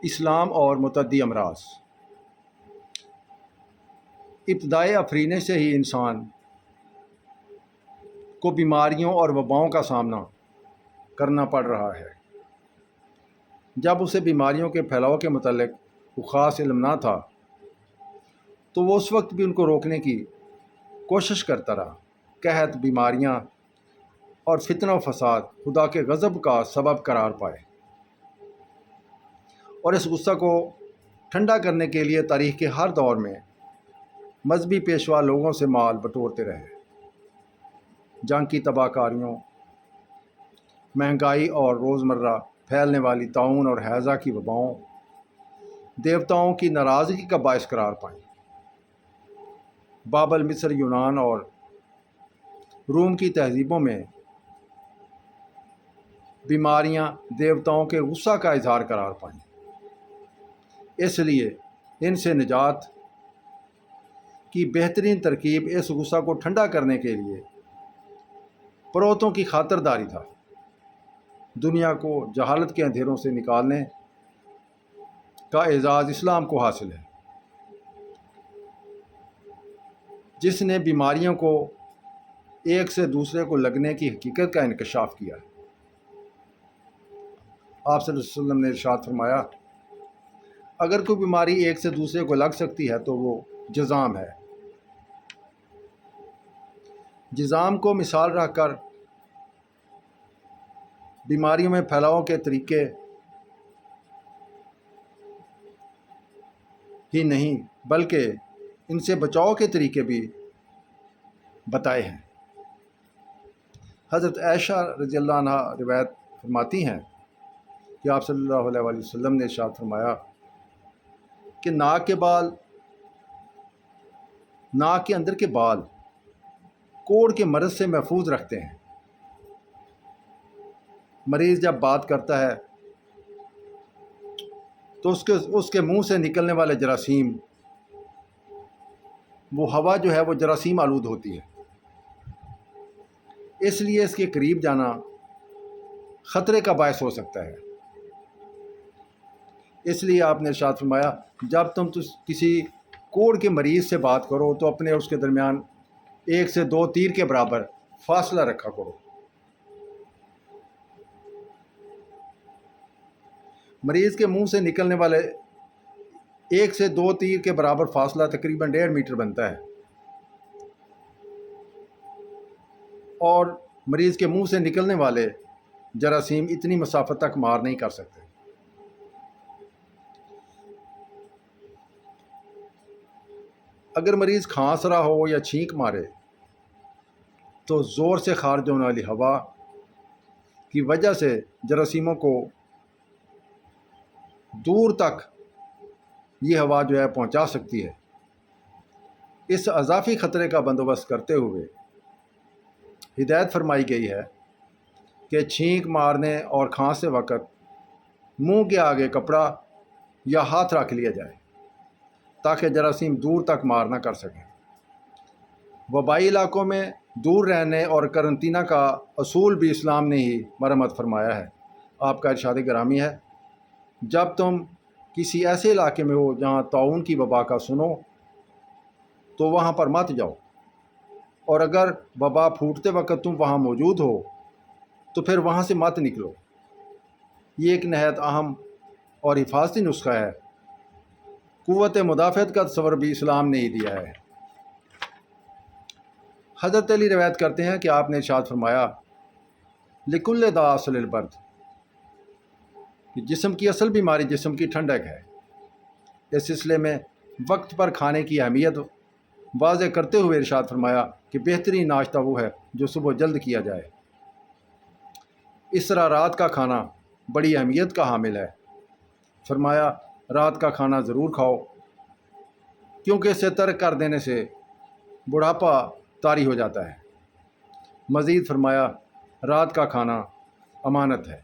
اسلام اور متعدی امراض۔ ابتدائے افرینے سے ہی انسان کو بیماریوں اور وباؤں کا سامنا کرنا پڑ رہا ہے۔ جب اسے بیماریوں کے پھیلاؤ کے متعلق کوئی خاص علم نہ تھا تو وہ اس وقت بھی ان کو روکنے کی کوشش کرتا رہا۔ قحط، بیماریاں اور فتنہ و فساد خدا کے غضب کا سبب قرار پائے، اور اس غصہ کو ٹھنڈا کرنے کے لیے تاریخ کے ہر دور میں مذہبی پیشوا لوگوں سے مال بٹورتے رہے۔ جنگ کی تباہ کاریوں، مہنگائی اور روزمرہ پھیلنے والی طاعون اور ہیضہ کی وباؤں دیوتاؤں کی ناراضگی کا باعث قرار پائیں۔ بابل، مصر، یونان اور روم کی تہذیبوں میں بیماریاں دیوتاؤں کے غصہ کا اظہار قرار پائیں۔ اس لیے ان سے نجات کی بہترین ترکیب اس غصہ کو ٹھنڈا کرنے کے لیے پروتوں کی خاطرداری تھا۔ دنیا کو جہالت کے اندھیروں سے نکالنے کا اعزاز اسلام کو حاصل ہے، جس نے بیماریوں کو ایک سے دوسرے کو لگنے کی حقیقت کا انکشاف کیا۔ آپ صلی اللہ علیہ وسلم نے ارشاد فرمایا، اگر کوئی بیماری ایک سے دوسرے کو لگ سکتی ہے تو وہ جذام ہے۔ جذام کو مثال رکھ کر بیماریوں میں پھیلاؤ کے طریقے ہی نہیں بلکہ ان سے بچاؤ کے طریقے بھی بتائے ہیں۔ حضرت عائشہ رضی اللہ عنہ روایت فرماتی ہیں کہ آپ صلی اللہ علیہ وسلم نے ارشاد فرمایا کہ ناک کے اندر کے بال کوڑ کے مرض سے محفوظ رکھتے ہیں۔ مریض جب بات کرتا ہے تو اس کے منہ سے نکلنے والے جراثیم، وہ ہوا جو ہے وہ جراثیم آلود ہوتی ہے، اس لیے اس کے قریب جانا خطرے کا باعث ہو سکتا ہے۔ اس لیے آپ نے ارشاد فرمایا، جب تم کسی کوڑ کے مریض سے بات کرو تو اپنے اور اس کے درمیان 1 سے 2 تیر کے برابر فاصلہ رکھا کرو۔ مریض کے منہ سے نکلنے والے 1 سے 2 تیر کے برابر فاصلہ تقریباً 1.5 میٹر بنتا ہے، اور مریض کے منہ سے نکلنے والے جراثیم اتنی مسافت تک مار نہیں کر سکتے۔ اگر مریض کھانس رہا ہو یا چھینک مارے تو زور سے خارج ہونے والی ہوا کی وجہ سے جراثیموں کو دور تک یہ ہوا جو ہے پہنچا سکتی ہے۔ اس اضافی خطرے کا بندوبست کرتے ہوئے ہدایت فرمائی گئی ہے کہ چھینک مارنے اور کھانستے وقت منہ کے آگے کپڑا یا ہاتھ رکھ لیا جائے تاکہ جراثیم دور تک مار نہ کر سکیں۔ وبائی علاقوں میں دور رہنے اور قرنطینہ کا اصول بھی اسلام نے ہی مرمت فرمایا ہے۔ آپ کا ارشاد گرامی ہے، جب تم کسی ایسے علاقے میں ہو جہاں طاعون کی وبا کا سنو تو وہاں پر مت جاؤ، اور اگر وبا پھوٹتے وقت تم وہاں موجود ہو تو پھر وہاں سے مت نکلو۔ یہ ایک نہایت اہم اور حفاظتی نسخہ ہے۔ قوت مدافعت کا تصور بھی اسلام نے ہی دیا ہے۔ حضرت علی روایت کرتے ہیں کہ آپ نے ارشاد فرمایا، لکل داء اصل البرد، کہ جسم کی اصل بیماری جسم کی ٹھنڈک ہے۔ اس سلسلے میں وقت پر کھانے کی اہمیت واضح کرتے ہوئے ارشاد فرمایا کہ بہترین ناشتہ وہ ہے جو صبح جلد کیا جائے۔ اس طرح رات کا کھانا بڑی اہمیت کا حامل ہے۔ فرمایا، رات کا کھانا ضرور کھاؤ کیونکہ اسے ترک کر دینے سے بڑھاپا طاری ہو جاتا ہے۔ مزید فرمایا، رات کا کھانا امانت ہے۔